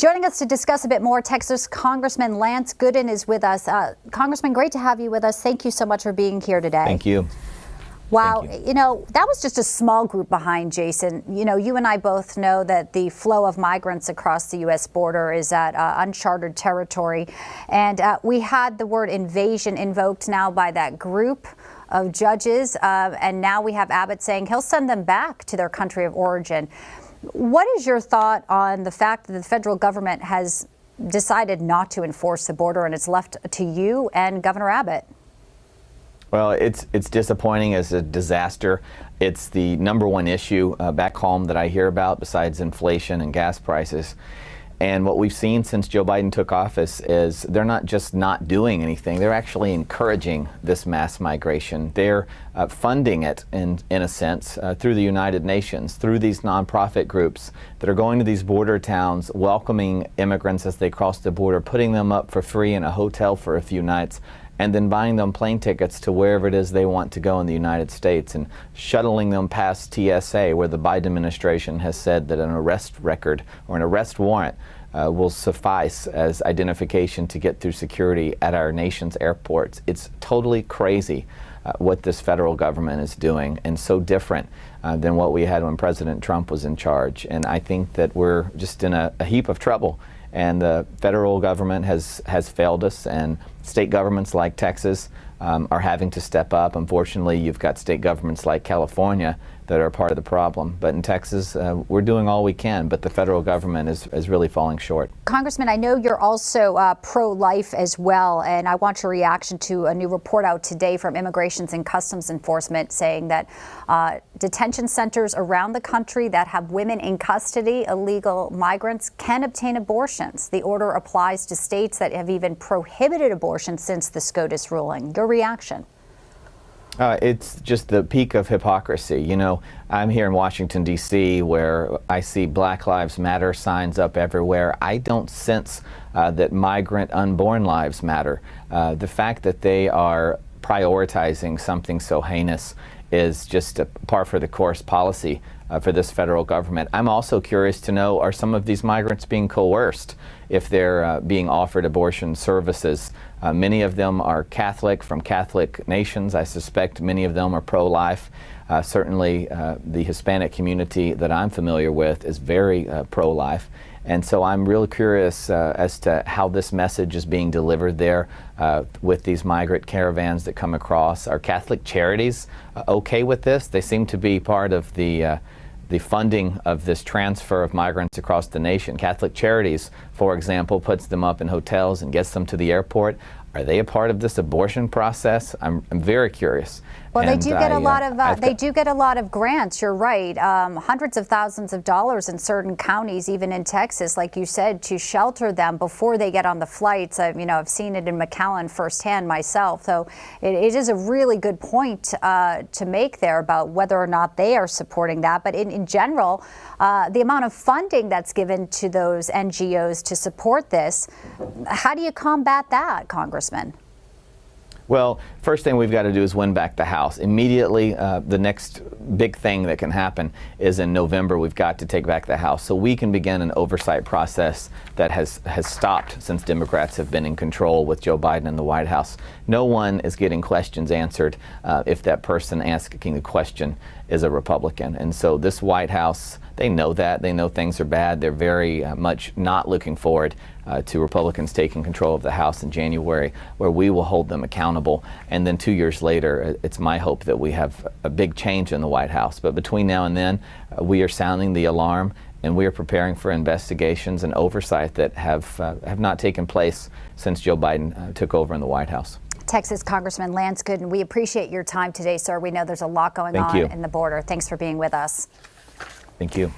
Joining us to discuss a bit more, Texas Congressman Lance Gooden is with us. Congressman, great to have you with us. Thank you so much for being here today. Thank you. Wow, you know, that was just a small group behind Jason. You know, you and I both know that the flow of migrants across the U.S. border is at uncharted territory. And we had the word invasion invoked now by that group of judges. And now we have Abbott saying he'll send them back to their country of origin. What is your thought on the fact that the federal government has decided not to enforce the border and it's left to you and Governor Abbott? Well, it's disappointing as a disaster. It's the number one issue back home that I hear about besides inflation and gas prices. And what we've seen since Joe Biden took office is they're not just not doing anything, they're actually encouraging this mass migration. They're funding it in a sense through the United Nations, through these nonprofit groups that are going to these border towns, welcoming immigrants as they cross the border, putting them up for free in a hotel for a few nights, and then buying them plane tickets to wherever it is they want to go in the United States and shuttling them past TSA, where the Biden administration has said that an arrest record or an arrest warrant will suffice as identification to get through security at our nation's airports. It's totally crazy what this federal government is doing, and so different than what we had when President Trump was in charge. And I think that we're just in a heap of trouble. And the federal government has failed us, and state governments like Texas are having to step up. Unfortunately, you've got state governments like California that are part of the problem. But in Texas, we're doing all we can, but the federal government is really falling short. Congressman, I know you're also pro-life as well, and I want your reaction to a new report out today from Immigration and Customs Enforcement saying that detention centers around the country that have women in custody, illegal migrants, can obtain abortions. The order applies to states that have even prohibited abortion since the SCOTUS ruling. Your reaction? It's just the peak of hypocrisy. You know, I'm here in Washington, D.C., where I see Black Lives Matter signs up everywhere. I don't sense that migrant unborn lives matter. The fact that they are prioritizing something so heinous is just a par for the course policy for this federal government. I'm also curious to know, are some of these migrants being coerced if they're being offered abortion services? Many of them are Catholic, from Catholic nations. I suspect many of them are pro-life. Certainly the Hispanic community that I'm familiar with is very pro-life. And so I'm real curious as to how this message is being delivered there with these migrant caravans that come across. Are Catholic charities okay with this? They seem to be part of the funding of this transfer of migrants across the nation. Catholic Charities, for example, puts them up in hotels and gets them to the airport. Are they a part of this abortion process? I'm very curious. Well, they do get a lot of they do get a lot of grants. You're right, hundreds of thousands of dollars in certain counties, even in Texas, like you said, to shelter them before they get on the flights. I've seen it in McAllen firsthand myself. So it is a really good point to make there about whether or not they are supporting that. But in general, the amount of funding that's given to those NGOs to support this, how do you combat that, Congressman? Well, first thing we've got to do is win back the House. Immediately, the next big thing that can happen is in November, we've got to take back the House so we can begin an oversight process that has stopped since Democrats have been in control with Joe Biden in the White House. No one is getting questions answered if that person asking the question is a Republican. And so this White House, they know that. They know things are bad. They're very much not looking forward to Republicans taking control of the House in January, where we will hold them accountable. And then 2 years later, it's my hope that we have a big change in the White House. But between now and then, we are sounding the alarm, and we are preparing for investigations and oversight that have not taken place since Joe Biden took over in the White House. Texas Congressman Lance Gooden, we appreciate your time today, sir. We know there's a lot going on in the border. Thanks for being with us. Thank you.